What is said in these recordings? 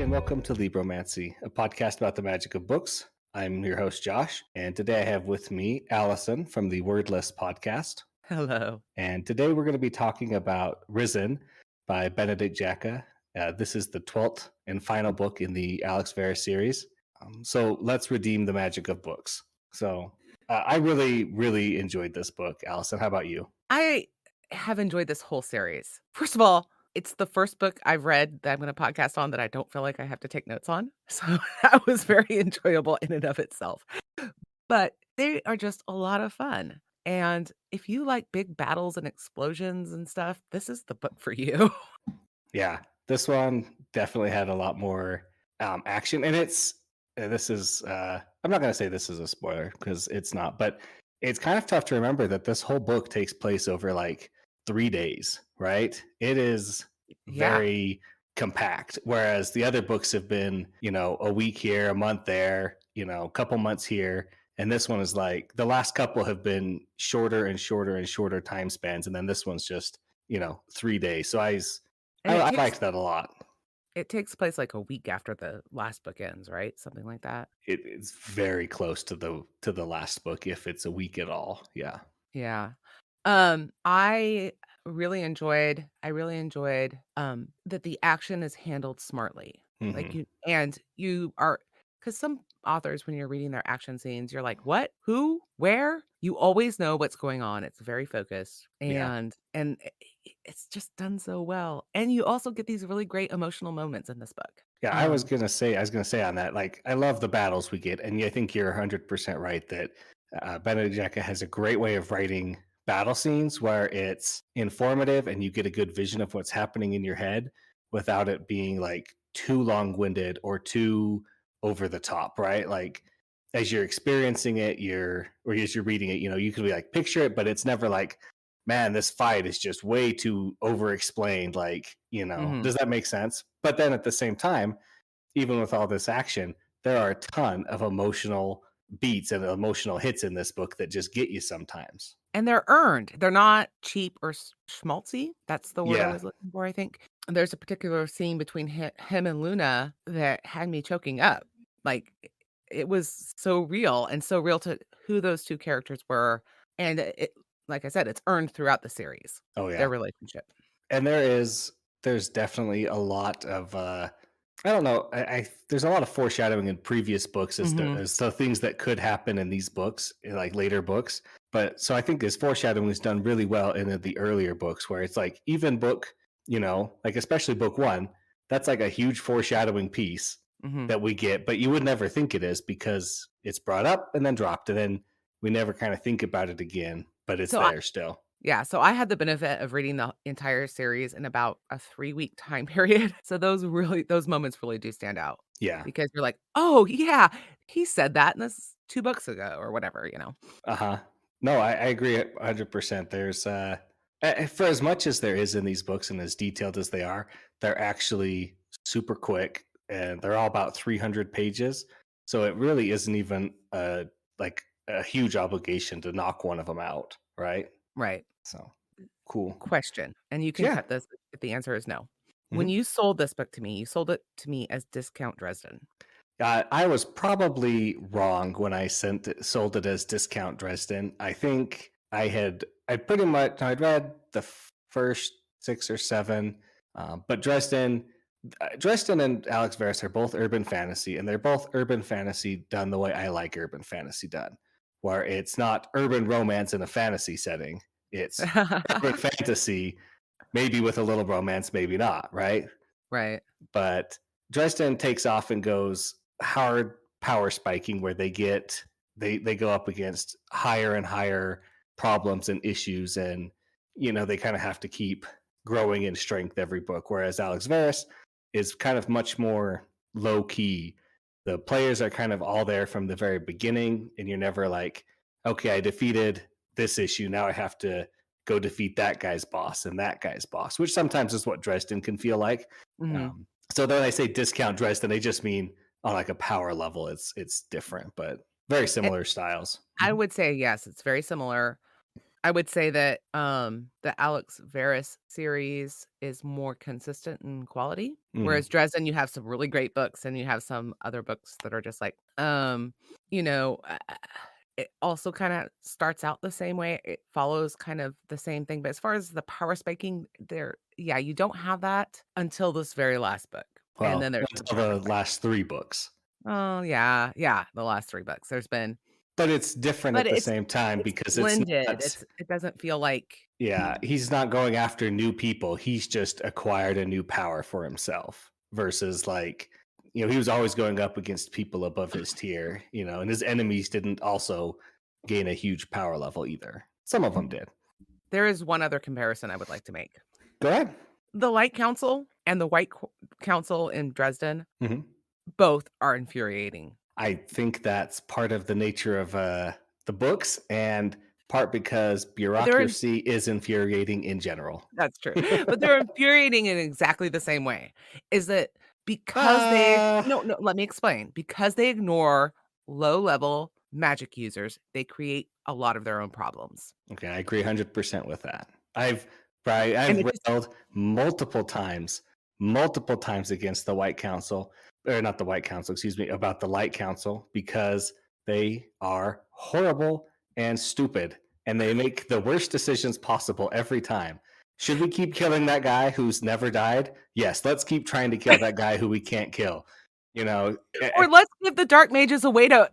and welcome to Libromancy, a podcast about the magic of books. I'm your host, Josh, and today I have with me Alison from the Wordless podcast. Hello. And today we're going to be talking about Risen by Benedict Jacka. This is the 12th and final book in the Alex Verus series. So let's redeem the magic of books. So I really enjoyed this book. Alison, how about you? I have enjoyed this whole series. First of all, it's the first book I've read that I'm going to podcast on that I don't feel like I have to take notes on. So that was very enjoyable in and of itself. But they are just a lot of fun. And if you like big battles and explosions and stuff, this is the book for you. Yeah, this one definitely had a lot more action, and this is I'm not going to say this is a spoiler because it's not, but it's kind of tough to remember that this whole book takes place over like 3 days, right? It is Yeah. very compact, whereas the other books have been, a week here, a month there, a couple months here. And this one is like the last couple have been shorter and shorter and shorter time spans. And then this one's just, 3 days. So And I liked that a lot. it takes place like a week after the last book ends, right? Something like that. It's very close to the last book, if it's a week at all. Yeah. Yeah. I really enjoyed that the action is handled smartly. Like Hmm. you are, because some authors, when you're reading their action scenes, you're like, what? Who? Where? You always know what's going on. It's very focused Yeah. and it's just done so well. And you also get these really great emotional moments in this book. Yeah, I was gonna say on that, like, I love the battles we get, and I think you're 100% right that Benedict Jacka has a great way of writing battle scenes where it's informative and you get a good vision of what's happening in your head without it being like too long-winded or too over the top, right? Like as you're experiencing it, or as you're reading it, you can be like picture it, but it's never like, man, this fight is just way too over explained. Like, Mhm. does that make sense? But then at the same time, even with all this action, there are a ton of emotional beats and emotional hits in this book that just get you sometimes. And they're earned. They're not cheap or schmaltzy. That's the word I Yeah. was looking for, I think. There's a particular scene between him and Luna that had me choking up. Like, it was so real to who those 2 characters were, and like I said, it's earned throughout the series, Oh their yeah. relationship. And there's definitely a lot of I don't know. There's a lot of foreshadowing in previous books Mhm. as to things that could happen in these books, in like later books. But so I think this foreshadowing is done really well in the earlier books, where it's like even book, like especially book one, that's like a huge foreshadowing piece Mhm. that we get, but you would never think it is because it's brought up and then dropped, and then we never kind of think about it again, but it's So I there still. Yeah, so I had the benefit of reading the entire series in about a 3-week time period. So those moments really do stand out Yeah. because you're like, "Oh, yeah, he said that and this 2 books ago," or whatever. Uh-huh. No, I agree 100%. There's for as much as there is in these books and as detailed as they are, they're actually super quick and they're all about 300 pages. So it really isn't even like a huge obligation to knock one of them out, right? Right. So cool. Question, and you can Yeah. cut this if the answer is no. When Mhm. you sold this book to me, you sold it to me as Discount Dresden. I was probably wrong when I sold it as Discount Dresden. I think I'd read the first 6 or 7, but Dresden and Alex Verus are both urban fantasy, and they're both urban fantasy done the way I like urban fantasy done, where it's not urban romance in a fantasy setting. It's urban fantasy, maybe with a little romance, maybe not, right? Right. But Dresden takes off and goes hard power spiking, where they go up against higher and higher problems and issues, and they kind of have to keep growing in strength every book. Whereas Alex Verus is kind of much more low key. The players are kind of all there from the very beginning, and you're never like, okay, I defeated this issue. Now I have to go defeat that guy's boss and that guy's boss, which sometimes is what Dresden can feel like. Mhm. So when I say discount Dresden, they just mean on like a power level, it's different, but very It similar styles. I Mhm. would say yes, it's very similar. I would say that, the Alex Verus series is more consistent in quality, Mhm. whereas Dresden, you have some really great books, and you have some other books that are just like, you know, it also kinda starts out the same way, it follows kind of the same thing, but as far as the power spiking, yeah, you don't have that until this very last book, and Well, then there's some until power the spiking. last 3 books. Oh, yeah, yeah, the last 3 books, there's been But it's different but at the same time it's because it's blended, not. it doesn't feel like Yeah, he's not going after new people. He's just acquired a new power for himself versus like, he was always going up against people above his tier, and his enemies didn't also gain a huge power level either. Some of them did. there is one other comparison I would like to make. Go ahead. The Light Council and the White Council in Dresden Mhm. both are infuriating. I think that's part of the nature of the books and part because But they're in bureaucracy is infuriating in general. That's true. But they're infuriating in exactly the same way. Is that because they uh, no, no, let me explain. Because they ignore low-level magic users, they create a lot of their own problems. Okay, I agree 100% with that. I've And I've it just railed multiple times against the White Council, or not the White Council, excuse me, about the Light Council because they are horrible and stupid, and they make the worst decisions possible every time. Should we keep killing that guy who's never died? Yes, let's keep trying to kill that guy who we can't kill. You know, eh, eh, or let's give the dark mages a way to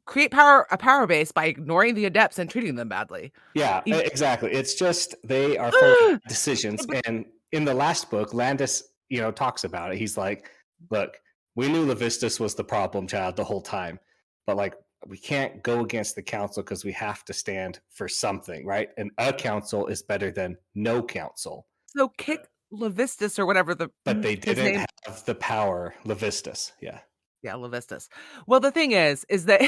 create a power base by ignoring the adepts and treating them badly. Yeah, Ev exactly. It's just they are full of decisions. It bec And in the last book, Landis, talks about it. He's like, "Look, we knew Levistus was the problem child the whole time, but like we can't go against the council because we have to stand for something, right? And a council is better than no council." So kick Levistus or whatever But they his didn't name. have the power, Levistus. Yeah. Yeah, Levistus. Well, the thing is that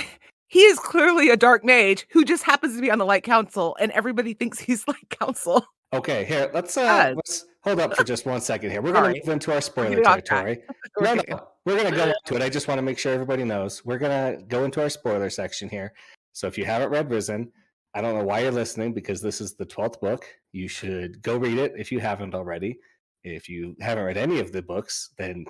he is clearly a dark mage who just happens to be on the Light Council, and everybody thinks he's Light Council. Okay, here, Yes. let's hold up for just 1 second here. We're gonna Sorry, move into our we're spoiler getting off track. territory. We're No, getting no, we're gonna go into it. I just want to make sure everybody knows. We're gonna go into our spoiler section here. So if you haven't read Risen, I don't know why you're listening because this is the 12th book. You should go read it if you haven't already. If you haven't read any of the books, then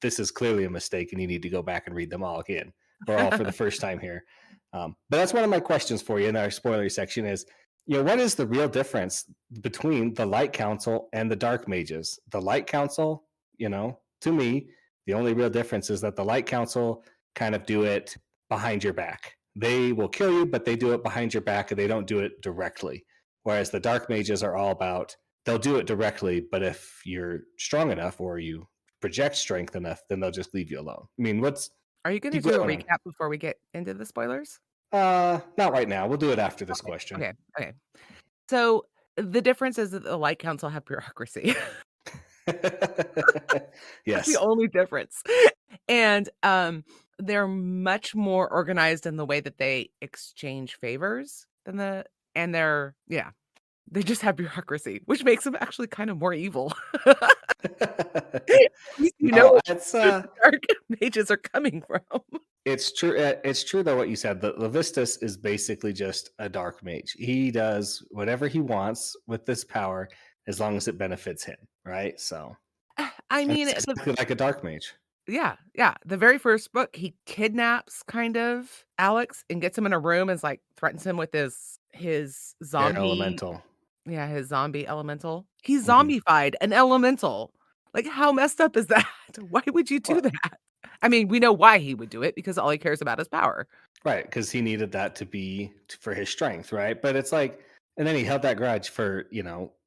this is clearly a mistake and you need to go back and read them all again or all for the first time here. But that's one of my questions for you in our spoiler section is, what is the real difference between the Light Council and the Dark Mages? The Light Council, to me, the only real difference is that the Light Council kind of do it behind your back. They will kill you, but they do it behind your back and they don't do it directly. Whereas the Dark Mages are all about, they'll do it directly, but if you're strong enough or you project strength enough, then they'll just leave you alone. I mean, Are you gonna keep do a going. recap before we get into the spoilers? Not right now. We'll do it after this Okay, question. okay, okay. So, the difference is that the Light Council have bureaucracy. That's the Yes. only difference. And, they're much more organized in the way that they exchange favors than they're yeah, they just have bureaucracy, which makes them actually kind of more evil. At least you know No, where the dark mages are coming from. it's true. It's true though what you said. The Levistus is basically just a dark mage. He does whatever he wants with this power as long as it benefits him, right? So, I and mean, it's exactly like a dark mage. yeah, yeah, the very first book, he kidnaps kind of Alex and gets him in a room and, like, threatens him with his Air zombie elemental. yeah, his zombie elemental. He Mhm. zombified an elemental. Like, how messed up is that? Why would you do Well, that? I mean, we know why he would do it because all he cares about is power. right, because he needed that to be for his strength, right? But it's like, and then he held that grudge for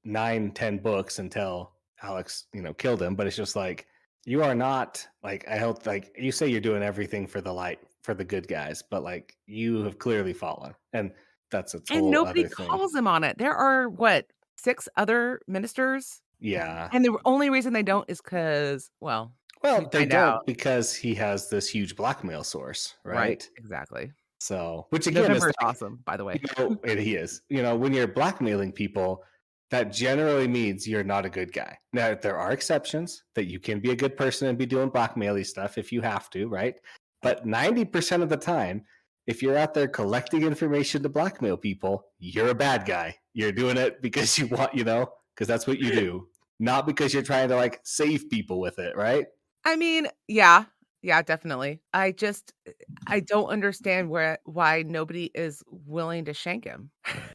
9, 10 books until Alex, killed him. But it's just like you are not like I hope like you say you're doing everything for the light for the good guys, but like you have clearly fallen, and that's its And whole nobody other thing. calls him on it. There are, what, 6 other ministers? Yeah. And the only reason they don't is because, well, we Well, they find out. don't because he has this huge blackmail source, Right, right? exactly. So, which again is November is like, awesome, by the way. and he is. When you're blackmailing people, that generally means you're not a good guy. Now, there are exceptions that you can be a good person and be doing blackmaily stuff if you have to, right? But 90% of the time, if you're out there collecting information to blackmail people, you're a bad guy. You're doing it because you want, because that's what you do, not because you're trying to like save people with it, right? I mean, yeah. Yeah, definitely. I don't understand why nobody is willing to shank him.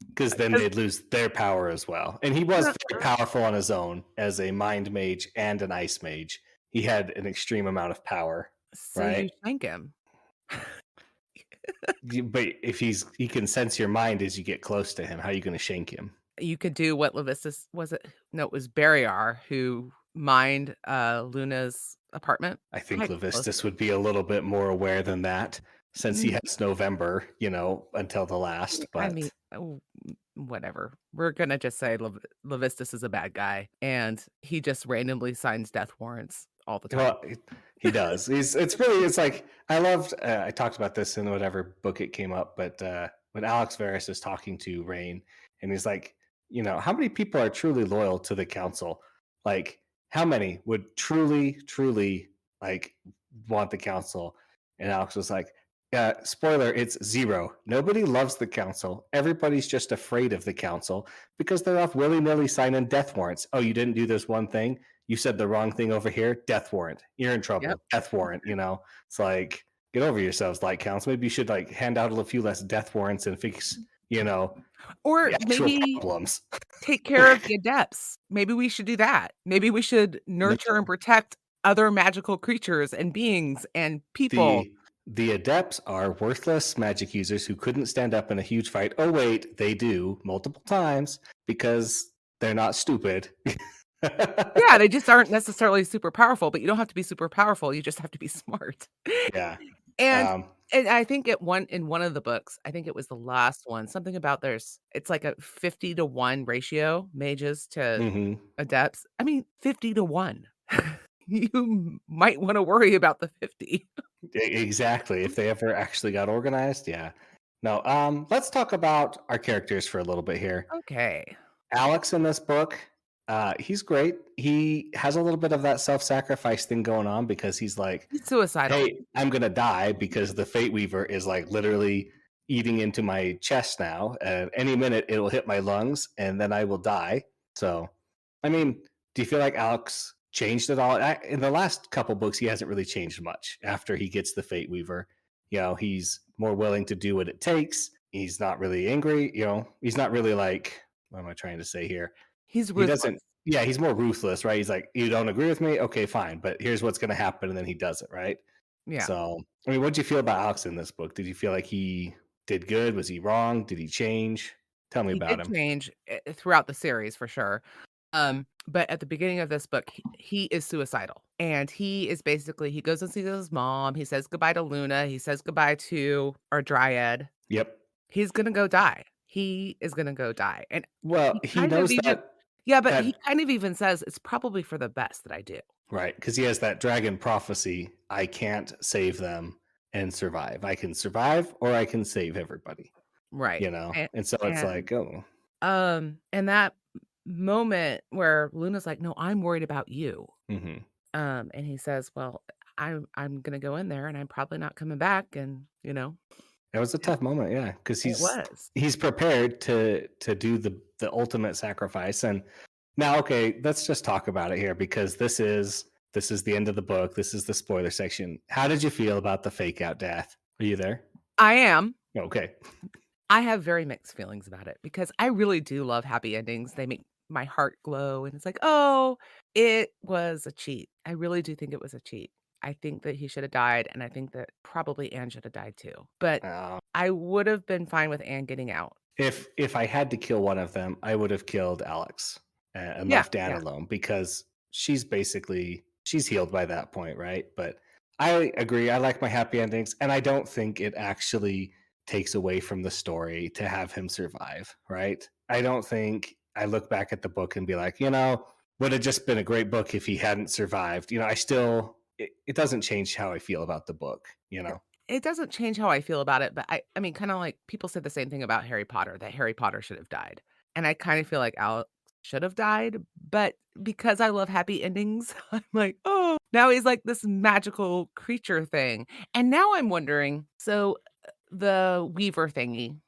Because then 'Cause they'd lose their power as well. And he was very powerful on his own as a mind mage and an ice mage. He had an extreme amount of power, so you right? shank him. But if he can sense your mind as you get close to him, how are you going to shank him? You could do what Levistus was it? No, it was Barryar who mined, Luna's apartment. I think Hi, close. Levistus would be a little bit more aware than that since he Mm, has November, until the yeah, last. I But mean, whatever. We're gonna just say Levistus is a bad guy, and he just randomly signs death warrants all the time. well, he does. It's like I loved. I talked about this in whatever book it came up, but when Alex Verus is talking to Rain, and he's like, how many people are truly loyal to the council? Like, how many would truly, truly like want the council? And Alex was like, spoiler, it's zero. Nobody loves the council. Everybody's just afraid of the council because they're off willy nilly signing death warrants. Oh, you didn't do this one thing? You said the wrong thing over here, death warrant. You're in Yep. trouble. Death warrant. It's like, get over yourselves, like council. Maybe you should like hand out a few less death warrants and fix, Or the actual maybe problems. take care of the adepts. Maybe we should do that. Maybe we should No, nurture and protect other magical creatures and beings and people. the adepts are worthless magic users who couldn't stand up in a huge fight. Oh wait, they do multiple times because they're not stupid. Yeah, they just aren't necessarily super powerful, but you don't have to be super powerful, you just have to be smart. Yeah. And Um, and I think in one of the books, I think it was the last one, something about it's like a 50 to 1 ratio, mages to mhm. adepts. I mean, 50 to 1. You might wanna worry about the 50. Exactly. If they ever actually got organized, yeah. No, let's talk about our characters for a little bit here. Okay. Alex in this book, he's great. He has a little bit of that self-sacrifice thing going on because he's like, He's suicidal. "Hey, I'm gonna die because the Fate Weaver is like literally eating into my chest now. And any minute it will hit my lungs, and then I will die." So, I mean, do you feel like Alex changed at all? In the last couple books, he hasn't really changed much. After he gets the Fate Weaver, he's more willing to do what it takes. He's not really angry. He's not really like, what am I trying to say here? He's He ruthless. doesn't. Yeah, he's more ruthless, right? He's like, you don't agree with me? Okay, fine, but here's what's going to happen, and then he does it, right? Yeah. So, I mean, what did you feel about Alex in this book? Did you feel like he did good? Was he wrong? Did he change? Tell me He about did him. change, throughout the series for sure. But at the beginning of this book, he is suicidal, and he is basically he goes and sees his mom, he says goodbye to Luna, he says goodbye to our dryad. Yep. He's gonna go die. He is gonna go die, and Well, he he kind of knows even that yeah, but he that kind of even says, "It's probably for the best that I do." right because he has that dragon prophecy. I can't save them and survive. I can survive or I can save everybody. Right, and And so it's and, like, oh, and that moment where Luna's like, "No, I'm worried about you." hmm And he says, "Well, I'm gonna go in there and I'm probably not coming back." And, that was a it tough moment, yeah, because it was. he's prepared to do the ultimate sacrifice. And now, okay, let's just talk about it here because this is the end of the book. This is the spoiler section. How did you feel about the fake out death? Are you there? I am. Okay. I have very mixed feelings about it because I really do love happy endings. They make my heart glow and it's like, "Oh, it was a cheat." I really do think it was a cheat. I think that he should have died, and I think that probably Anne should have died too. But Uh, I would have been fine with Anne getting out. if I had to kill one of them, I would have killed Alex and Yeah, left Anne yeah, alone because she's healed by that point, right? But I agree. I like my happy endings, and I don't think it actually takes away from the story to have him survive, right? I don't think I look back at the book and be like, would have just been a great book if he hadn't survived. It doesn't change how I feel about the book. it doesn't change how I feel about it, but I mean, kinda like people said the same thing about Harry Potter, that Harry Potter should have died, and I kinda feel like Alex should have died, but because I love happy endings, I'm like, "Oh, now he's like this magical creature thing," and now I'm wondering, so, the Weaver thingy,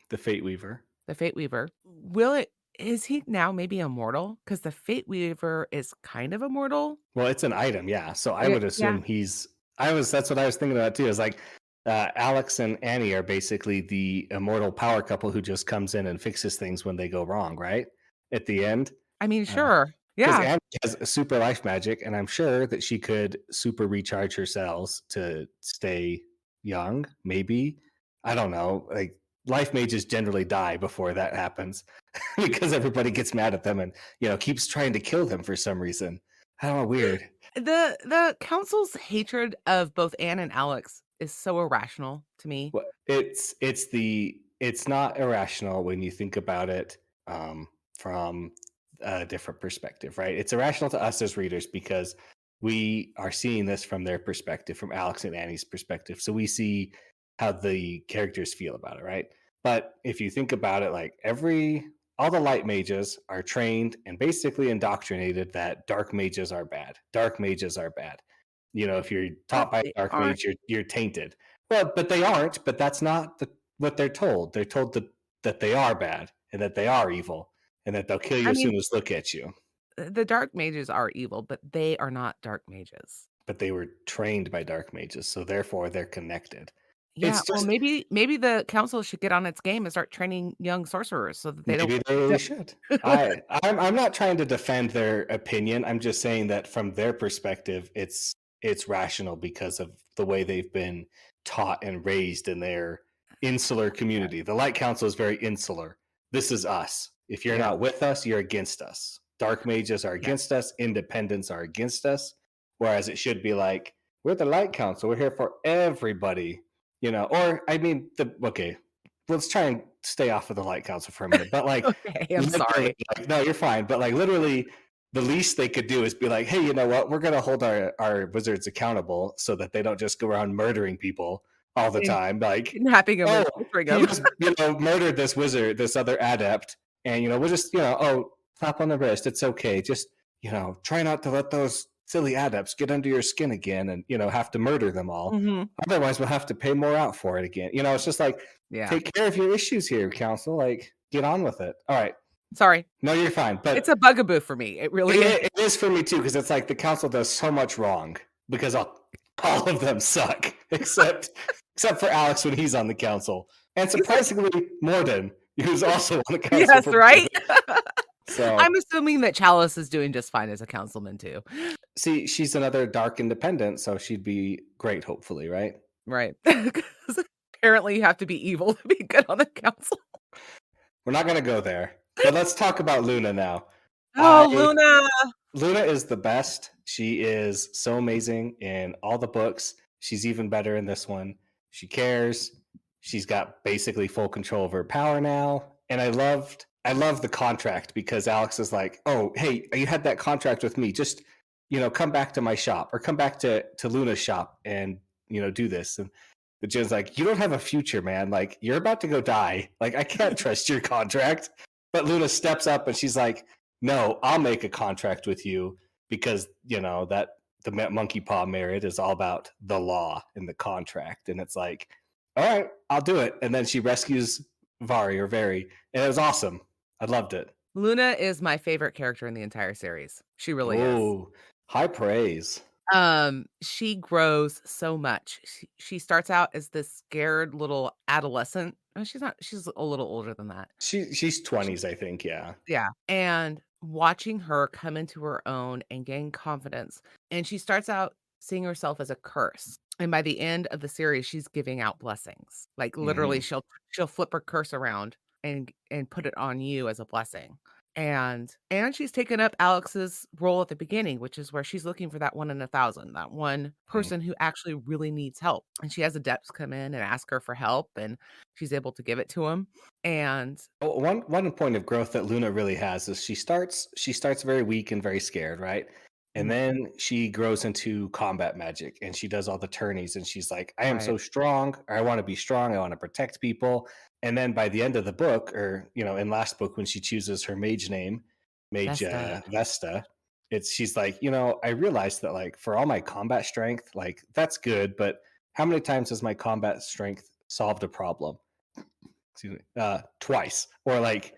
The Fate Weaver. the Fate Weaver. Will it is he now maybe immortal? Because the Fate Weaver is kind of immortal. Well, it's an item, yeah. So I Yeah, would yeah. assume he's. I was. That's what I was thinking about too. Is like Alex and Annie are basically the immortal power couple who just comes in and fixes things when they go wrong, right? At the end, I mean, because sure. Yeah. Annie has a super life magic, and I'm sure that she could super recharge her cells to stay young. Maybe I don't know. Like life mages generally die before that happens because everybody gets mad at them and keeps trying to kill them for some reason. I don't know, weird. The council's hatred of both Anne and Alex is so irrational to me. Well, it's not irrational when you think about it from a different perspective, right? It's irrational to us as readers because we are seeing this from their perspective, from Alex and Annie's perspective. So we see how the characters feel about it, right? But if you think about it, like all the light mages are trained and basically indoctrinated that dark mages are bad. Dark mages are bad. If you're But taught by a they dark aren't. mage, you're tainted. Well, but they aren't. But that's not what they're told. They're told that they are bad and that they are evil and that they'll kill you I as mean, soon as look at you. the dark mages are evil, but they are not dark mages. But they were trained by dark mages, so therefore they're connected. Yeah, It's well, just maybe the council should get on its game and start training young sorcerers so that they don't maybe they really don't should. I'm not trying to defend their opinion. I'm just saying that from their perspective, it's rational because of the way they've been taught and raised in their insular community. The Light Council is very insular. This is us. If you're Yeah, not with us, you're against us. Dark mages are yeah. against us. Independents are against us. Whereas it should be like, we're the Light Council. We're here for everybody. Or I mean, okay, let's try and stay off of the Light Council for a minute. But like, Okay, I'm literally, sorry. like, no, you're fine. But like, literally, the least they could do is be like, hey, you know what? We're gonna hold our wizards accountable so that they don't just go around murdering people all the And time. Like, kidnapping 'em oh, and torturing he 'em. just murdered this wizard, this other adept, and we'll just slap on the wrist. It's okay. Just try not to let those silly adepts get under your skin again, and have to murder them all. Mhm. Otherwise, we'll have to pay more out for it again. It's just like Yeah. take care of your issues here, council. Like, get on with it. All right. Sorry. No, you're fine. It's But a bugaboo for me. It really is. it is for me too, because it's like the council does so much wrong because all of them suck, except for Alex when he's on the council, and He's like, surprisingly Morden, who's also on the council yes, for part of right? it. So I'm assuming that Chalice is doing just fine as a councilman too. see, she's another dark independent, so she'd be great, hopefully, right? Right. 'Cause apparently you have to be evil to be good on the council. We're not gonna go there, but let's talk about Luna now. Oh, I Luna. Luna is the best. She is so amazing in all the books. She's even better in this one. She cares. She's got basically full control of her power now. And I love the contract because Alex is like, "Oh, hey, you had that contract with me. Just, come back to my shop or come back to Luna's shop and, do this." And the Jen's like, "You don't have a future, man. Like, you're about to go die. Like, I can't trust your contract." But Luna steps up and she's like, no, I'll make a contract with you because that the monkey paw merit is all about the law and the contract, and it's like, all right, I'll do it. And then she rescues Vari, and it was awesome. I loved it. Luna is my favorite character in the entire series. She really is. Oh, high praise. She grows so much. She starts out as this scared little adolescent. She's not, she's a little older than that. She's 20s, I think. Yeah. Yeah, and watching her come into her own and gain confidence, and she starts out seeing herself as a curse, and by the end of the series, she's giving out blessings. Like, literally, Hmm. she'll flip her curse around and put it on you as a blessing. And she's taken up Alex's role at the beginning, which is where she's looking for that 1 in 1,000, that one person who actually really needs help, and she has adepts come in and ask her for help, and she's able to give it to him. And One point of growth that Luna really has is she starts very weak and very scared, right? And Mhm. then she grows into combat magic and she does all the tourneys and she's like, I am Right. so strong, or I want to be strong, I want to protect people. And then by the end of the book, or in last book when she chooses her mage name, Mage Vesta. Vesta, she's like, I realized that like for all my combat strength, like that's good, but how many times has my combat strength solved a problem? excuse me, twice, or like,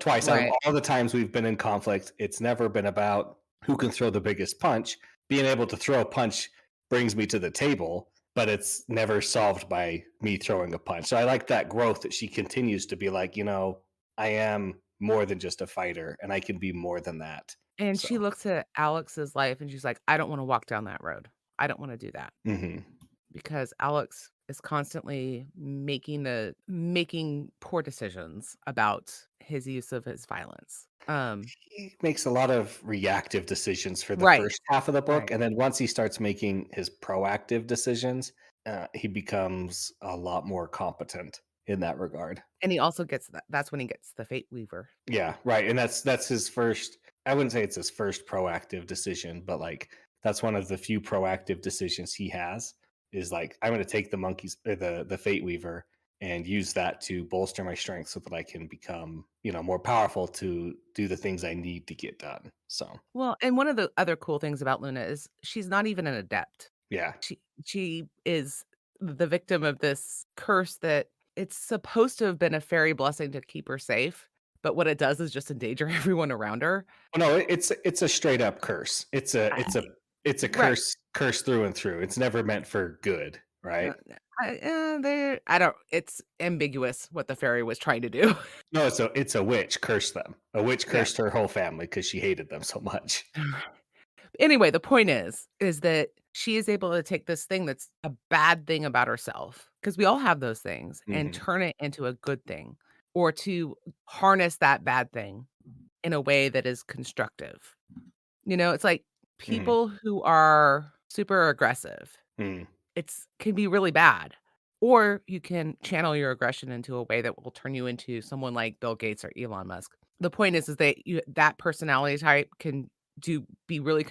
twice out of Right. all the times we've been in conflict, it's never been about who can throw the biggest punch. Being able to throw a punch brings me to the table, but it's never solved by me throwing a punch. So I like that growth that she continues to be like, I am more than just a fighter and I can be more than that. And So, she looks at Alex's life and she's like, "I don't wanna walk down that road. I don't wanna do that." mhm. Because Alex is constantly making poor decisions about his use of his violence. He makes a lot of reactive decisions for the Right, first half of the book, right. and then once he starts making his proactive decisions, he becomes a lot more competent in that regard. And he also gets that's when he gets the Fate Weaver. Yeah, right, and that's his first. I wouldn't say it's his first proactive decision, but like that's one of the few proactive decisions he has. Is like I'm going to take the monkeys, the Fate Weaver, and use that to bolster my strength so that I can become, more powerful to do the things I need to get done. So Well, and one of the other cool things about Luna is she's not even an adept. yeah. She is the victim of this curse that it's supposed to have been a fairy blessing to keep her safe, but what it does is just endanger everyone around her. Oh, no, it's a straight up curse. It's a Right. curse through and through. It's never meant for good, Uh, right? I don't it's ambiguous what the fairy was trying to do. No, it's a witch cursed them. A witch Yeah. cursed her whole family because she hated them so much. Anyway, the point is that she is able to take this thing that's a bad thing about herself, because we all have those things, and Mhm, turn it into a good thing, or to harness that bad thing in a way that is constructive. It's like mhm, people who are super aggressive, mhm. it's can be really bad. Or you can channel your aggression into a way that will turn you into someone like Bill Gates or Elon Musk. The point is that that personality type can be really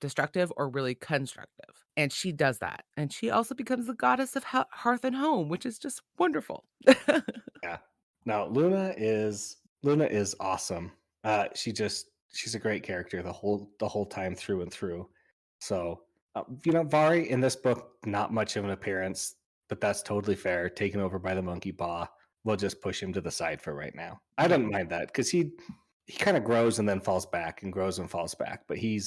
destructive or really constructive. And she does that. And she also becomes the goddess of hearth and home, which is just wonderful. Yeah. No, Luna is awesome. She's a great character the whole time through and through. So, Vari in this book, not much of an appearance, but that's totally fair. Taken over by the monkey paw. We'll just push him to the side for right now. I Yeah. don't mind that because he kind of grows and then falls back and grows and falls back, but he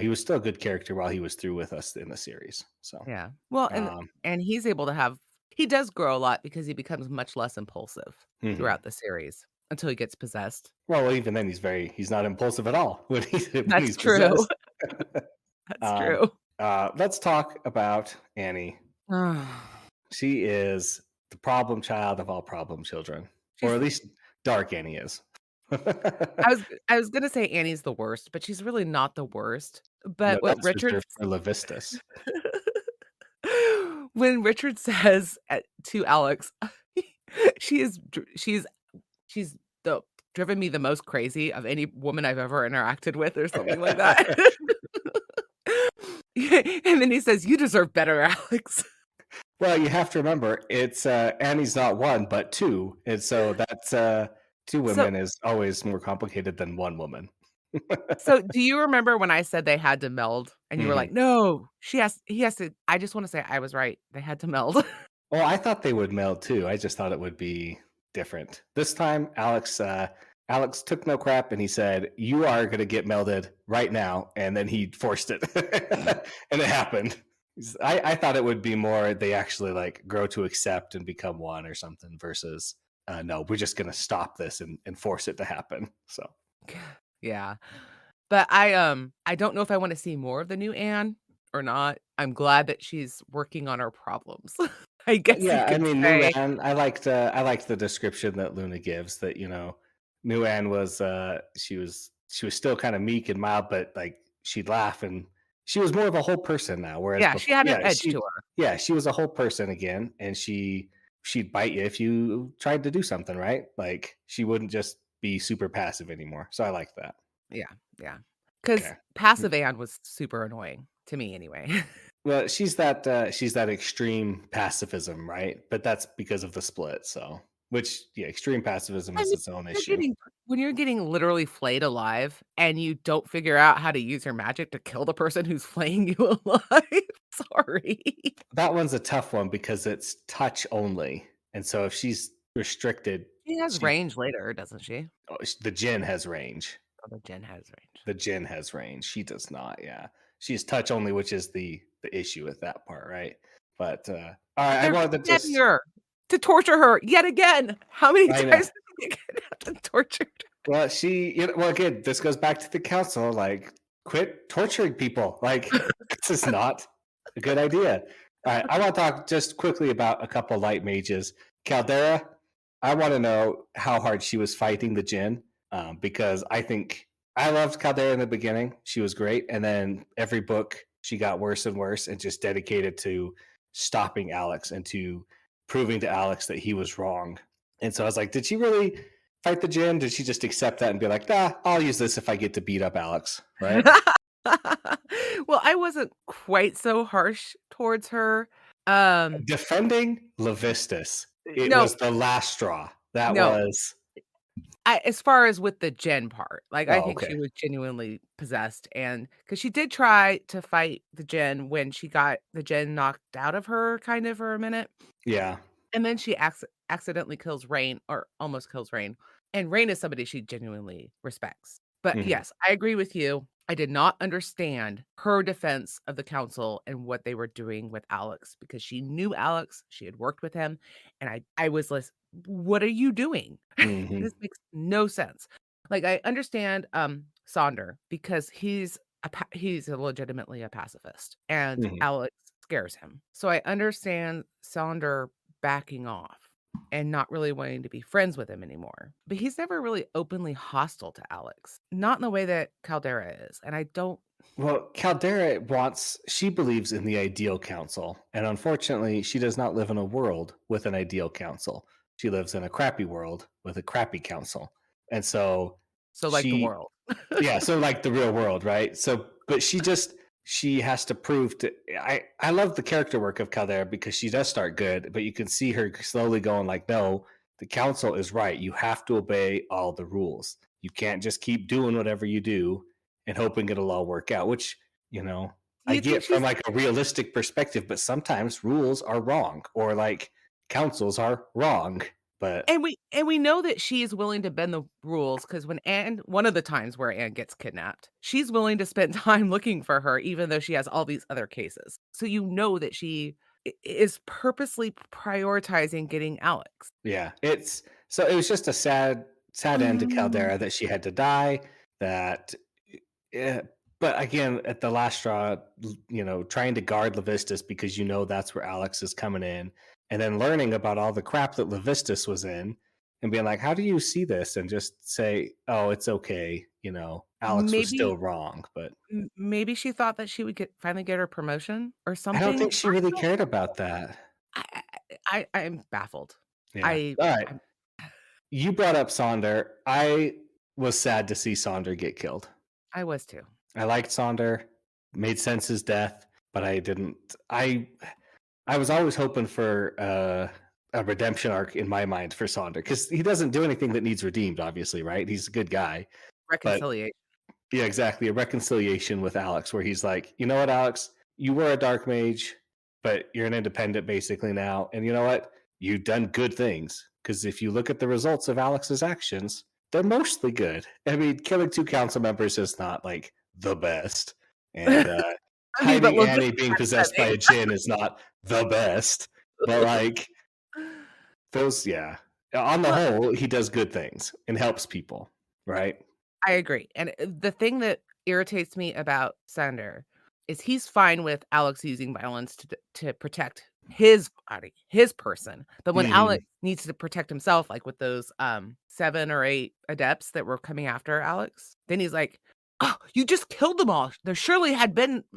was still a good character while he was through with us in the series. So, Yeah. Well, um, and he's able to have he does grow a lot because he becomes much less impulsive mhm. throughout the series until he gets possessed. Well, even then, he's not impulsive at all when That's he's true. possessed. That's um, true. let's talk about Annie. She is the problem child of all problem children, or She's at least Dark Annie is. I was gonna say Annie's the worst, but she's really not the worst. No, But what that's Richard reserved for Levistus. when Richard says to Alex, she is she's the driven me the most crazy of any woman I've ever interacted with or something like that. And then he says, "You deserve better, Alex." Well, you have to remember, it's Annie's not one but two, and so that's two So women is always more complicated than one woman. so do you remember when I said they had to meld and you were Mhm. like, "No, he has to." I just wanna say I was right. They had to meld. Well, I thought they would meld too. I just thought it would be different. This time, Alex took no crap and he said, "You are going to get melded right now," and then he forced it, and it happened. I thought it would be more they actually like grow to accept and become one or something versus no, we're just going to stop this and force it to happen. So Yeah. But I don't know if I wanna see more of the new Anne or not. I'm glad that she's working on her problems. I guess you yeah, I could mean, New say. Anne. I liked the description that Luna gives. That New Anne was she was still kind of meek and mild, but like she'd laugh and she was more of a whole person now. Whereas Yeah, she before, had an edge to her. she was a whole person again, and she'd bite you if you tried to do something right. Like she wouldn't just be super passive anymore. So I like that. Yeah, yeah. Because Okay. passive Anne was super annoying to me anyway. Well, she's that extreme pacifism, right? But that's because of the split. So, which yeah, extreme pacifism I is mean, its own you're issue. getting when you're getting literally flayed alive and you don't figure out how to use your magic to kill the person who's flaying you alive, sorry. That one's a tough one because it's touch only, and so if she's restricted. She has She range later, doesn't she? the Jinn has range. Oh, the Jen has range. The Jinn has range. She does not. Yeah, she's touch only, which is the issue with that part, right? But all right, I They're wanted to kidnapping just. her to torture her yet again. How many I know. times did they get kidnapped and tortured? Well, well, again, this goes back to the council. Like, quit torturing people. Like, this is not a good idea. All right, I want to talk just quickly about a couple light mages. Caldera, I want to know how hard she was fighting the Jinn, because I think I loved Caldera in the beginning. She was great, and then every book she got worse and worse, and just dedicated to stopping Alex and to proving to Alex that he was wrong. And so I was like, did she really fight the Jinn? Did she just accept that and be like, nah, I'll use this if I get to beat up Alex, right? Well, I wasn't quite so harsh towards her. Um, Defending Levistus, it no, was the last straw. That no. was. As far as with the Jen part, like, I Oh, think okay. she was genuinely possessed, and because she did try to fight the Jen when she got the Jen knocked out of her kind of for a minute, Yeah. and then she accidentally kills Rain or almost kills Rain, and Rain is somebody she genuinely respects. But Hmm. yes, I agree with you. I did not understand her defense of the council and what they were doing with Alex because she knew Alex, she had worked with him, and I was like, "What are you doing? Hmm. This makes no sense." Like, I understand, Sonder because he's a legitimately a pacifist, and Hmm. Alex scares him. So I understand Sonder backing off and not really wanting to be friends with him anymore. But he's never really openly hostile to Alex, not in the way that Caldera is. And I don't. Well, Caldera she believes in the ideal council. And unfortunately, she does not live in a world with an ideal council. She lives in a crappy world with a crappy council. And so So like the she world. Yeah, so like the real world, right? So, but she has to prove to. I love the character work of Caldera because she does start good, but you can see her slowly going like, no, the council is right. You have to obey all the rules. You can't just keep doing whatever you do and hoping it'll all work out. Which Do I you think get from she's like a realistic perspective, but sometimes rules are wrong or like councils are wrong. But and we know that she's willing to bend the rules because when Anne one of the times where Anne gets kidnapped, she's willing to spend time looking for her even though she has all these other cases. So you know that she is purposely prioritizing getting Alex. yeah, it was just a sad end to Caldera that she had to die. That, yeah, but again, at the last straw, trying to guard Levistus because that's where Alex is coming in, and then learning about all the crap that Levistus was in, and being like, "How do you see this?" And just say, "Oh, it's okay." Alex was Maybe still wrong, but maybe she thought that she would finally get her promotion or I don't something. think she really cared about that. I'm baffled. Yeah. I All right. I'm You brought up Sonder. I was sad to see Sonder get killed. I was too. I liked Sonder. Made sense his death, but I didn't. I was always hoping for a redemption arc in my mind for Sonder because he doesn't do anything that needs redeemed. Obviously, right? He's a good guy, but Reconciliation. yeah, exactly. A reconciliation with Alex, where he's like, you know what, Alex, you were a dark mage, but you're an independent basically now, and you know what, you've done good things because if you look at the results of Alex's actions, they're mostly good. I mean, killing two council members is not like the best, and I mean, but hiding Elizabeth Annie being had possessed by a djinn is not the best, but like those, yeah. On the Well, whole, he does good things and helps people, right? I agree, and, the thing that irritates me about Sander is he's fine with Alex using violence to protect his body, his person, but when Hmm. Alex needs to protect himself, like with those, 7 or 8 adepts that were coming after Alex, then he's like, "Oh, you just killed them all. There surely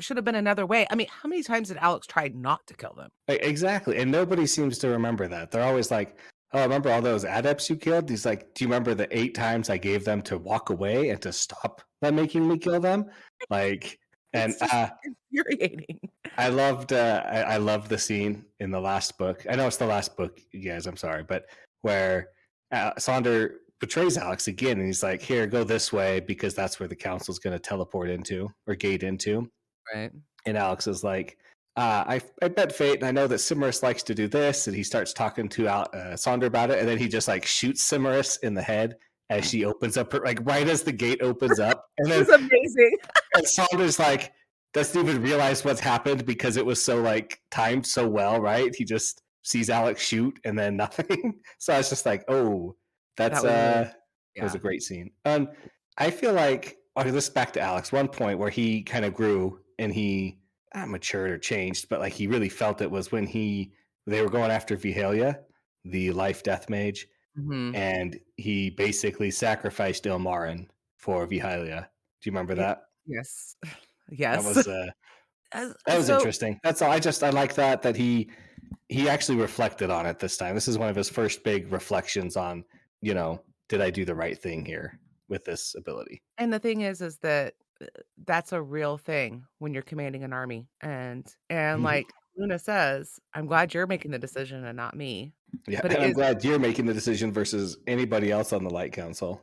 should have been another way." I mean, how many times did Alex try not to kill them? Exactly. And nobody seems to remember that. They're always like, oh, remember all those adepts you killed? He's like, do you remember the 8 times I gave them to walk away and to stop them making me kill them? Like, and It's just infuriating. I loved the scene in the last book. I know it's the last book, you guys. I'm sorry, but where Sonder betrays Alex again, and he's like, "Here, go this way because that's where the council's going to teleport into or gate into." Right. And Alex is like, I bet fate, and I know that Cimarus likes to do this, and he starts talking to Sonder about it, and then he just like shoots Cimarus in the head as she opens up her, like right as the gate opens up, and It then was amazing. and Sonder's like doesn't even realize what's happened because it was so like timed so well, right? He just sees Alex shoot and then nothing. So I was just like, oh, That that's was really that was a yeah. great scene. I feel like okay, this back to Alex. One point where he kind of grew and he not matured or changed, but like he really felt it was when they were going after Vihalia, the life death mage, Mhm. and he basically sacrificed Ilmarin for Vihalia. Do you remember Ye that? yes. That Yes. was As that was so interesting. That's all. I like that he actually reflected on it this time. This is one of his first big reflections on, did I do the right thing here with this ability? and the thing is that, that's a real thing when you're commanding an army, and Mhm. like Luna says, "I'm glad you're making the decision and not me." Yeah, But it and I'm is glad you're making the decision versus anybody else on the Light Council.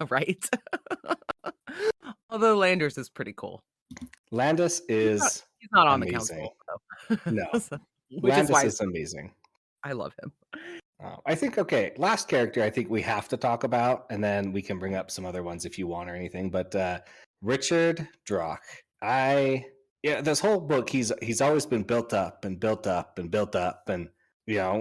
right? Although Landers is pretty cool. Landis He's not is he's not on the amazing. council, though. No, So which is Landis why is amazing. I love him. I think okay. Last character I think we have to talk about, and then we can bring up some other ones if you want or anything. But Richard Drock, yeah, this whole book he's always been built up and built up and built up, and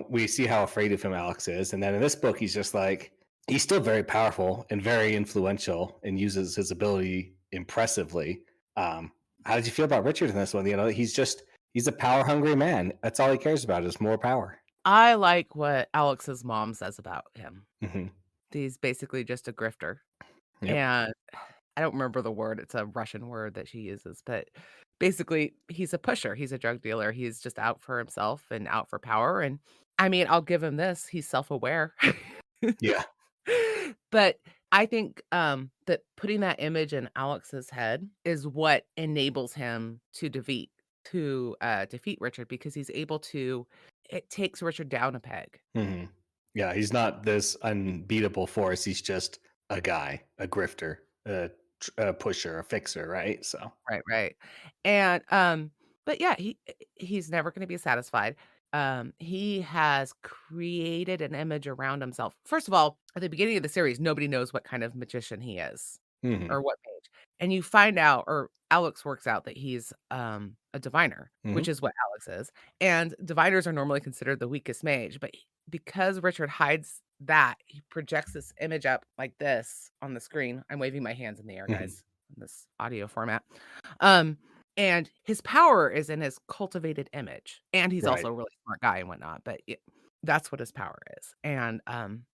we see how afraid of him Alex is, and then in this book he's just like he's still very powerful and very influential and uses his ability impressively. How did you feel about Richard in this one? He's a power hungry man. That's all he cares about is more power. I like what Alex's mom says about him. Hmm. He's basically just a grifter, Yep. and I don't remember the word, it's a Russian word that she uses, but basically, he's a pusher, he's a drug dealer, he's just out for himself and out for power, and, I mean, I'll give him this, he's self-aware. Yeah. But I think, that putting that image in Alex's head is what enables him to defeat Richard because he's able to it takes Richard down a peg. Hmm. Yeah. He's not this unbeatable force. He's just a guy, a grifter, a pusher, a fixer, right? So. Right, right. And, but yeah, he's never gonna be satisfied. He has created an image around himself. First of all, at the beginning of the series, nobody knows what kind of magician he is Hmm. or what mage. And you find out, or Alex works out that he's a diviner, which Hmm. is what Alex is. And diviners are normally considered the weakest mage, but because Richard hides that, he projects this image up like this on the screen. I'm waving my hands in the air, Hmm. guys, in this audio format. Um, and his power is in his cultivated image, and he's Right. also a really smart guy and whatnot, but that's what his power is, and,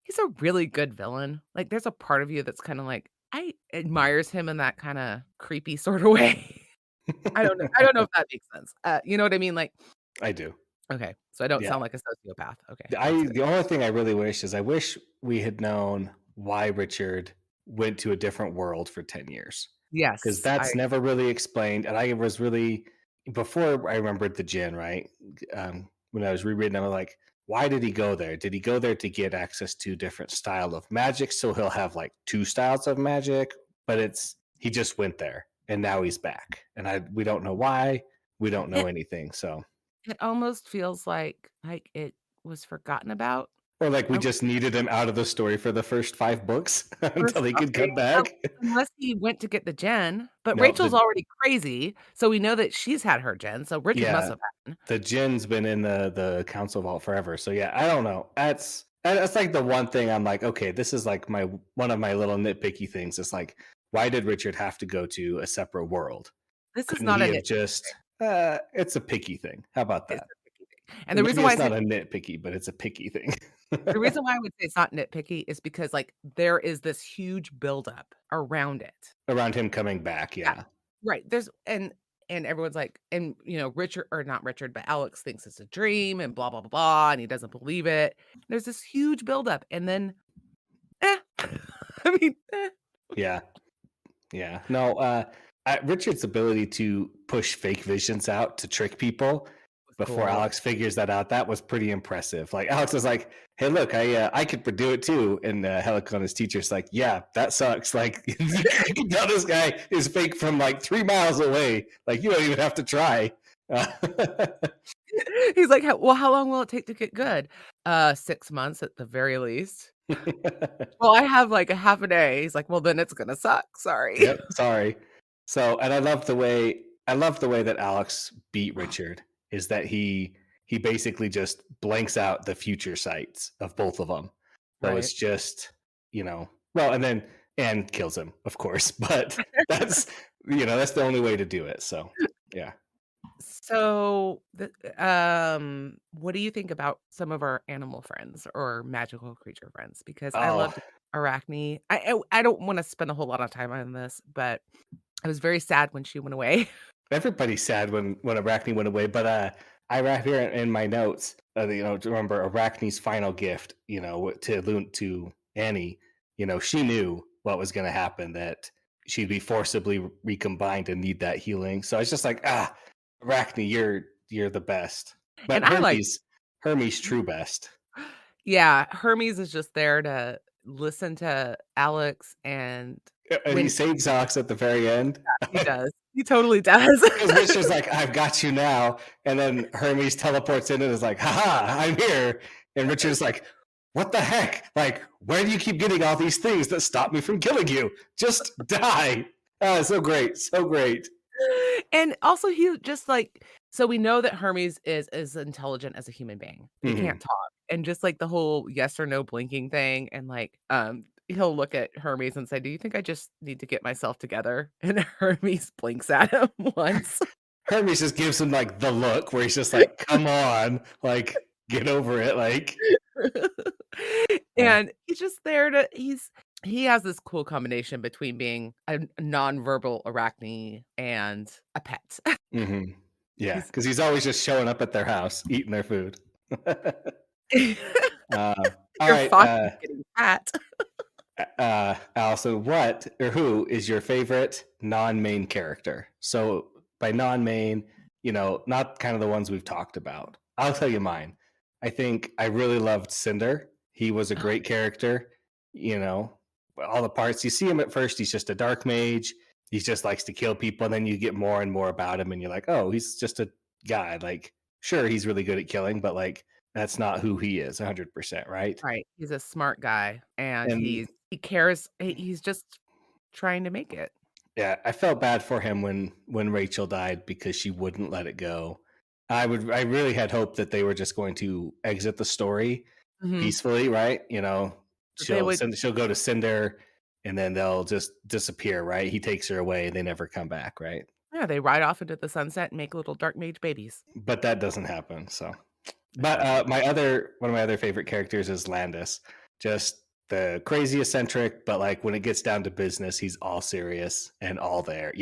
he's a really good villain, like, there's a part of you that's kinda like, I admires him in that kinda creepy sorta way. I don't know if that makes sense, you know what I mean? Like I do. okay, so I don't Yeah. sound like a sociopath, okay, that's good. The only thing I really wish is I wish we had known why Richard went to a different world for 10 years. Because Yes, I that's never really explained. And I was really before I remembered the gin, right? When I was rereading, I was like, why did he go there? Did he go there to get access to different style of magic? So he'll have like two styles of magic, but he just went there and now he's back. And we don't know why. We don't know it anything. So it almost feels like it was forgotten about. or like we just needed him out of the story for the first 5 books until he could Okay, come well, back. unless he went to get the gen, but No, Rachel's already crazy, so we know that she's had her gen, so Richard must yeah, have had the gin's been in the council vault forever. So yeah, I don't know. That's like the one thing I'm like, okay, this is like my one of my little nitpicky things. It's like, why did Richard have to go to a separate world? this is Couldn't not he a have nitpicky just? It's a picky thing. How about it's that? a picky thing, and Or maybe it's not a nitpicky, but it's a picky thing. the reason why I would say it's not nitpicky is because, like, there is this huge buildup around it. Around him coming back, Yeah, yeah. right, there's and everyone's like and, Richard or not Richard, but Alex thinks it's a dream and blah, blah, blah, blah, and he doesn't believe it. There's this huge buildup, and then, eh, I mean, eh, Yeah. Yeah. No, Richard's ability to push fake visions out to trick people was before cool. Alex figures that out, that was pretty impressive. Like Alex was like, "Hey, look, I could do it too," and Helicon, his teacher's like, "Yeah, that sucks. Like you can tell this guy is fake from like 3 miles away. Like you don't even have to try." He's like, well, how long will it take to get good?" 6 months at the very least." "Well, I have, like, a half a day." He's like, "Well, then it's gonna suck, sorry." Yep, sorry. So, and I love the way that Alex beat Richard is that he basically just blanks out the future sites of both of them. So Right. it's just, well, and kills him, of course, but that's that's the only way to do it. So, yeah. So, what do you think about some of our animal friends or magical creature friends? Because I Oh, loved Arachne. I don't wanna spend a whole lot of time on this, but I was very sad when she went away. everybody's sad when Arachne went away, but I write here in my notes, to remember Arachne's final gift, to Annie. She knew what was going to happen, that she'd be forcibly recombined and need that healing. So it's just like, Arachne, you're the best. And But I like Hermes, true best. yeah, Hermes is just there to listen to Alex, and And he when saves Alex at the very end. he does. He totally does. Because Richard's like, I've got you now. And then Hermes teleports in and is like, haha, I'm here. And Richard's like, what the heck? Like, where do you keep getting all these things that stop me from killing you? Just die. So great. So great. And also he just, like so we know that Hermes is as intelligent as a human being. He can't Hmm. talk, and just, like, the whole yes or no blinking thing, and, like, he'll look at Hermes and say, "Do you think I just need to get myself together?" And Hermes blinks at him once. Hermes just gives him like the look where he's just like, come on, like, get over it. Like, uh, And he's just there to he has this cool combination between being a nonverbal Arachne and a pet. hmm yeah. He's Because he's always just showing up at their house, eating their food. All Your right. fox is getting fat. Allison, what or who is your favorite non-main character? So by non-main, not kind of the ones we've talked about. I'll tell you mine. I think I really loved Cinder. He was a great character. You know, all the parts. You see him at first, he's just a dark mage. He just likes to kill people, and then you get more and more about him, and you're like, oh, he's just a guy. Like, sure, he's really good at killing, but like that's not who he is, 100%, right? Right, he's a smart guy, and And he cares he's just trying to make it. yeah, I felt bad for him when Rachel died because she wouldn't let it go. I really had hoped that they were just going to exit the story Mhm. peacefully, right? That they would She'll go to Cinder and then they'll just disappear, right? He takes her away, they never come back, right? yeah, they ride off into the sunset and make little dark mage babies. But that doesn't happen. So, That but doesn't one of my other favorite characters is Landis. Just the crazy eccentric, but like when it gets down to business, he's all serious and all there.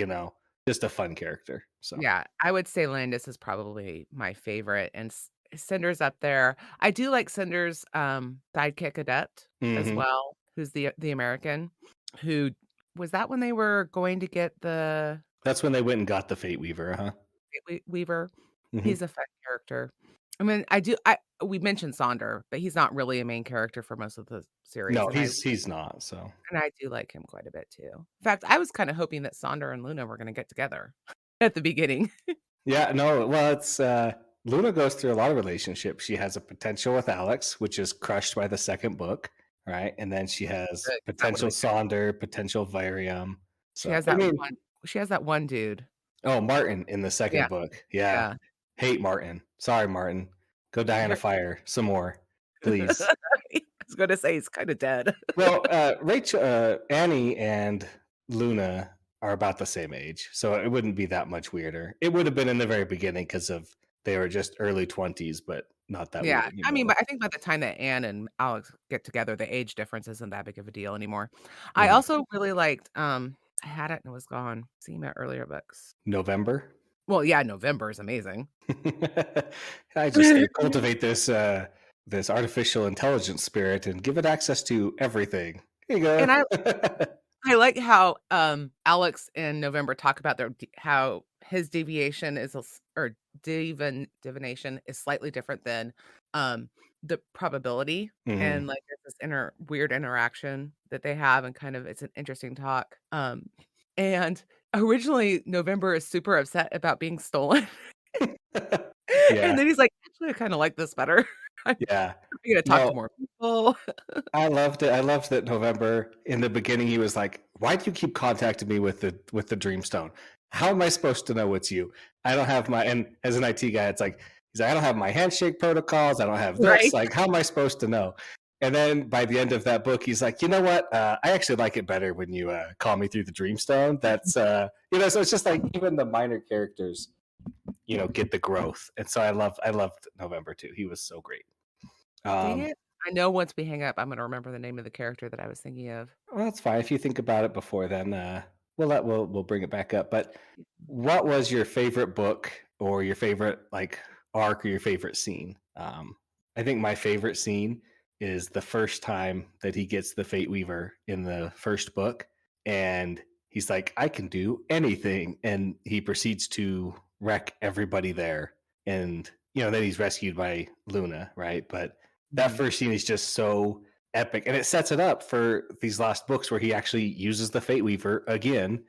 Just a fun character. So, yeah, I would say Landis is probably my favorite, and Cinder's up there. I do like Cinder's, sidekick adept as hmm well, who's the American, who was that when they were going to get the that's when they went and got the Fate Weaver, huh? Weaver? hmm He's a fun character. I mean, I we mentioned Sonder, but he's not really a main character for most of the series, No, he's not. So, and I do like him quite a bit too. In fact, I was kinda hoping that Sonder and Luna were gonna get together at the beginning. yeah, no, well, it's Luna goes through a lot of relationships. She has a potential with Alex, which is crushed by the second book, right? And then she has Good, 'cause that potential would've been Sonder, potential Virium. she So, has I that mean, one she has that one dude. oh, Martin in the Yeah, second book. Yeah. yeah. Hate Martin. Sorry, Martin. Go die in a You're fire some more, please. I was gonna say he's kinda dead. Well, Annie and Luna are about the same age, so it wouldn't be that much weirder. It would have been in the very beginning because of they were just early 20s, but not that weird Yeah, I mean, anymore. but I think by the time that Anne and Alex get together, the age difference isn't that big of a deal anymore. I Mhm. also really liked, I had it and it was gone, seeing my earlier books. November. Well, yeah, November is amazing. I just cultivate this artificial intelligence spirit and give it access to everything. Here you And go. I like how, Alex and November talk about how his deviation is a s or divination is slightly different than, um, the probability, and, hmm like, there's this weird interaction that they have, and kind of it's an interesting talk, and originally, November is super upset about being stolen. And Yeah, then he's like, "Actually, I kinda like this better. I'm yeah. gonna talk to No, more people." I loved it. I loved that November in the beginning he was like, "Why do you keep contacting me with the Dreamstone? How am I supposed to know it's you? I don't have my." And as an IT guy, it's like he's like, "I don't have my handshake protocols. I don't have this. Right? Like, how am I supposed to know?" And then by the end of that book, he's like, "You know what? I actually like it better when you call me through the Dreamstone. That's So it's just like even the minor characters, get the growth. And so I loved November too. He was so great. Dang Um, it. I know once we hang up, I'm gonna remember the name of the character that I was thinking of. Well, that's fine. If you think about it before then, we'll bring it back up. But what was your favorite book or your favorite like arc or your favorite scene? I think my favorite scene is the first time that he gets the Fate Weaver in the first book, and he's like, "I can do anything," and he proceeds to wreck everybody there. And then he's rescued by Luna, right? But that Mhm. first scene is just so epic, and it sets it up for these last books where he actually uses the Fate Weaver again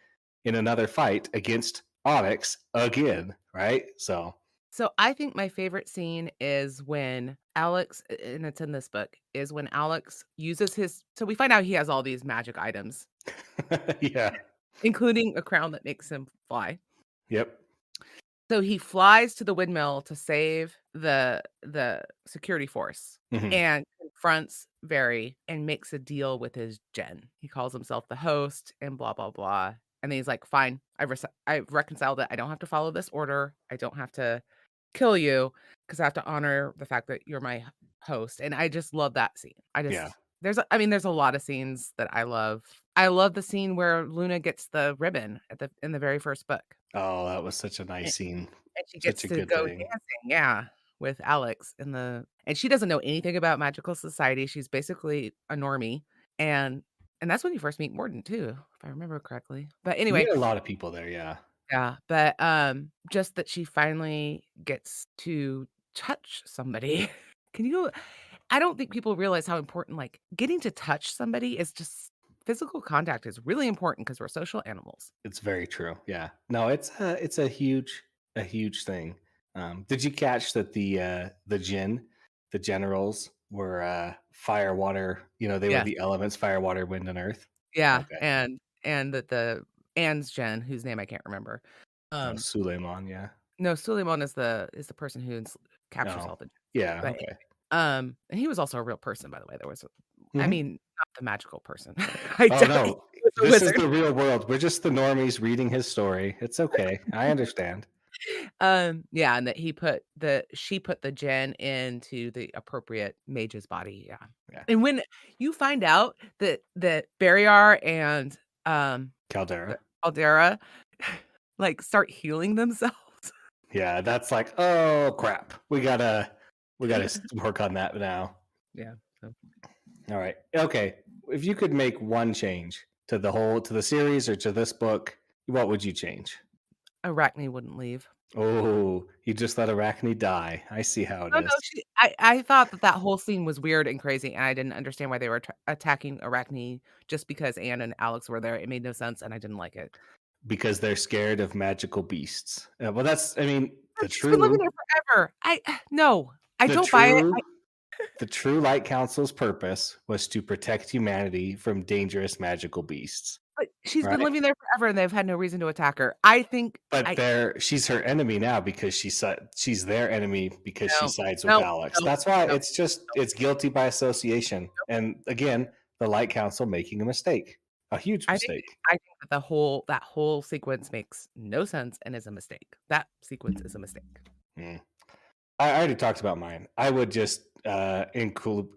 in another fight against Onyx again, right? So So, I think my favorite scene is when Alex and it's in this book, is when Alex uses his so we find out he has all these magic items, yeah, including a crown that makes him fly. yep, So he flies to the windmill to save the security force hmm, and confronts Very and makes a deal with his gen. He calls himself the host and blah blah blah. And then he's like, "Fine, I've reconciled it. I don't have to follow this order. I don't have to kill you because I have to honor the fact that you're my host." And I just love that scene. yeah. There's a lot of scenes that I love. I love the scene where Luna gets the ribbon in the very first book. Oh, that was such a nice scene, And she such gets a to good go thing. dancing, yeah, with Alex and she doesn't know anything about magical society, she's basically a normie, and that's when you first meet Morden too, if I remember correctly. But You anyway, meet a lot of people there, yeah. yeah, but, just that she finally gets to touch somebody. Can you I don't think people realize how important, like, getting to touch somebody is just physical contact is really important because 'cause we're social animals. It's very true. Yeah. No, it's a huge thing. Did you catch that the generals were fire, water, they were Yes. the elements, fire, water, wind, and earth? Yeah, Okay. and that the Anne's Jen, whose name I can't remember. Oh, Um, Suleiman, yeah. no, Suleiman is the person who captures Oh, all the gens. yeah, But okay. and he was also a real person, by the way. I Mhm. mean, not the magical person. I Oh, doubt he no. was a This is wizard. the real world. We're just the normies reading his story. It's okay. I understand. Yeah, and that she put the gen into the appropriate mage's body, yeah. Yeah. And when you find out that Barryar and, the Caldera. Caldera, like, start healing themselves. Yeah, that's like, oh crap. We gotta work on that now. Yeah, so All right. Okay. If you could make one change to the series or to this book, what would you change? Arachne wouldn't leave. Oh, you just let Arachne die. I see how it Oh, no, is. I thought that whole scene was weird and crazy, and I didn't understand why they were attacking Arachne just because Anne and Alex were there. It made no sense, and I didn't like it. Because they're scared of magical beasts. Well, I mean, No, she's been living there forever. No, I the don't buy it. true, the true Light Council's purpose was to protect humanity from dangerous magical beasts, But she's been right? living there forever, and they've had no reason to attack her. But she's her enemy now because she's their enemy because she No, sides with no, Alex. no, That's why no. it's guilty by association. And again, the Light Council making a mistake, a huge mistake. I think that that whole sequence makes no sense and is a mistake. That sequence is a mistake. Mm. I already talked about mine. I would just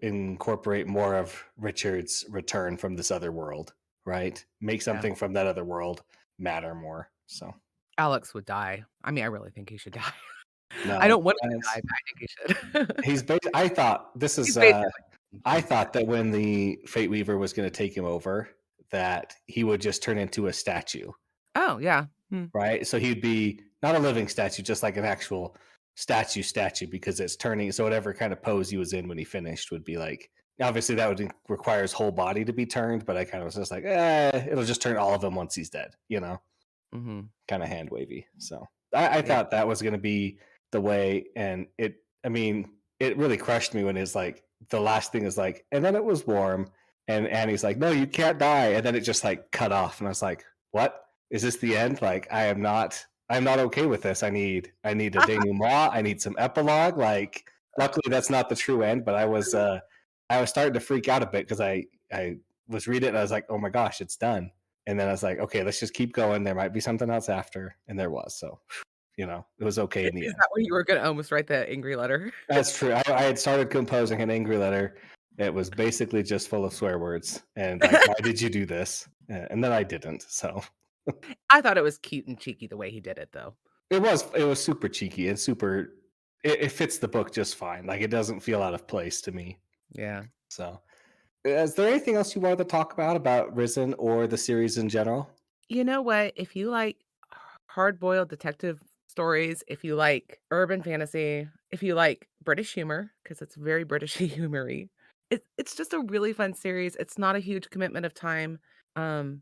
incorporate more of Richard's return from this other world, right? Make Yeah. something from that other world matter more. So Alex would die. I mean, I really think he should die. I no, don't want him to that's die, but I think he should. I thought this He's is basically I thought that when the Fate Weaver was going to take him over, that he would just turn into a statue, Oh, yeah. Hmm, right? So he'd be not a living statue, just like an actual statue, because it's turning. So whatever kind of pose he was in when he finished would be like. Obviously, that would require his whole body to be turned, but I kind of was just like, it'll just turn all of them once he's dead, mhm. kind of hand wavy. So I Yeah. thought that was going to be the way, and I mean, it really crushed me when it's like the last thing is like, and then it was warm, and Annie's like, no, you can't die, and then it just like cut off, and I was like, what is this the end? Like, I'm not okay with this. I need a denouement. I need some epilogue. Like, luckily that's not the true end, but I was starting to freak out a bit because I was reading it and I was like, oh my gosh, it's done. And then I was like, okay, let's just keep going. There might be something else after, and there was. So, it was okay in the Is end. that where you were gonna almost write the angry letter? That's true. I had started composing an angry letter. It was basically just full of swear words and like, why did you do this? And then I didn't. So I thought it was cute and cheeky the way he did it, though. it was super cheeky and super. It fits the book just fine. Like, it doesn't feel out of place to me. Yeah. So, is there anything else you wanted to talk about Risen or the series in general? You know what? If you like hard-boiled detective stories, if you like urban fantasy, if you like British humor, because it's very British humory, it's just a really fun series. It's not a huge commitment of time. I'm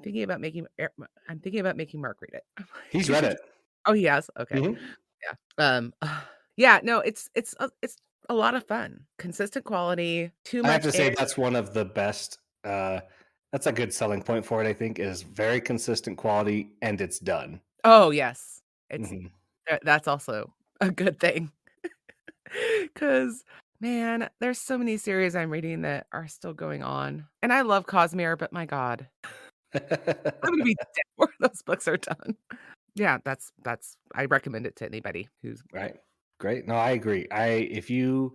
thinking about making Mark read it. He's You read should. it. Oh, he has? Okay. Mhm. Yeah. Yeah, no, it's a lot of fun. Consistent quality, too I have much to say air. that's one of the best. That's a good selling point for it. I think is very consistent quality, and it's done. Oh, yes. It's Mhm. that's also a good thing. 'Cause, man, there's so many series I'm reading that are still going on, and I love Cosmere, but my god, I'm gonna be dead before those books are done. Yeah, that's I recommend it to anybody who's Right. Great. No, I agree. I if you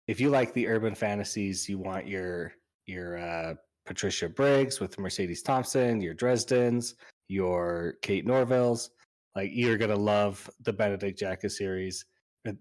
like the urban fantasies, you want your Patricia Briggs with Mercedes Thompson, your Dresdens, your Kate Norvilles, like, you're gonna love the Benedict Jacka series,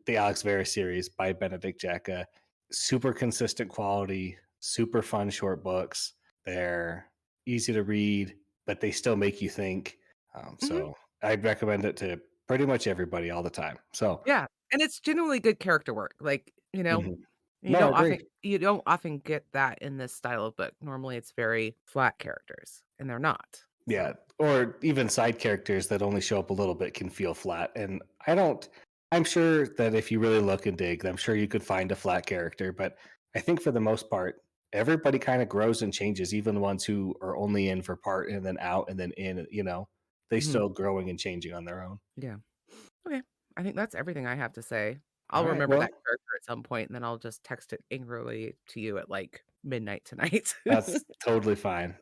the Alex Verus series by Benedict Jacka. Super consistent quality, super fun short books. They're easy to read, but they still make you think. Mhm, So I'd recommend it to pretty much everybody all the time. So, yeah, and it's generally good character work, like, mhm. No, I agree. you don't often get that in this style of book. Normally, it's very flat characters, and they're not, Yeah, so or even side characters that only show up a little bit can feel flat, and I don't I'm sure that if you really look and dig, I'm sure you could find a flat character, but I think for the most part, everybody kinda grows and changes, even the ones who are only in for part and then out and then in, they mhm, still growing and changing on their own. yeah. Okay, I think that's everything I have to say. I'll Alright, remember that well, character at some point, and then I'll just text it angrily to you at, like, midnight tonight. that's totally fine.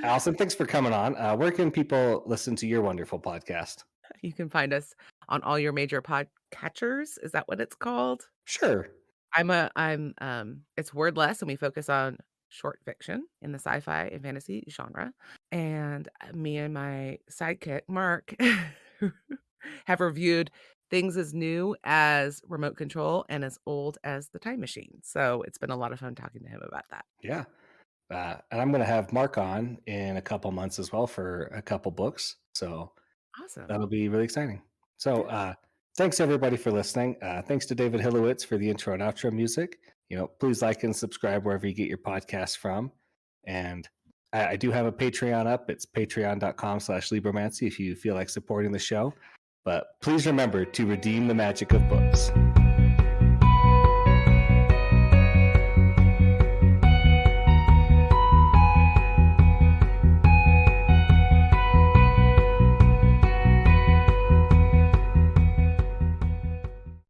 Allison, thanks for coming on. Where can people listen to your wonderful podcast? You can find us on all your major podcatchers, is that what it's called? Sure. It's Wordless, and we focus on short fiction in the sci-fi and fantasy genre, and, me and my sidekick, Mark, have reviewed things as new as Remote Control and as old as The Time Machine, so it's been a lot of fun talking to him about that. Yeah. And I'm going to have Mark on in a couple months as well for a couple books. So Awesome. that'll be really exciting. So, Yeah. thanks everybody for listening. Thanks to David Hillowitz for the intro and outro music. Please like and subscribe wherever you get your podcasts from. And I do have a Patreon up. It's patreon.com/Libromancy if you feel like supporting the show. But please remember to redeem the magic of books.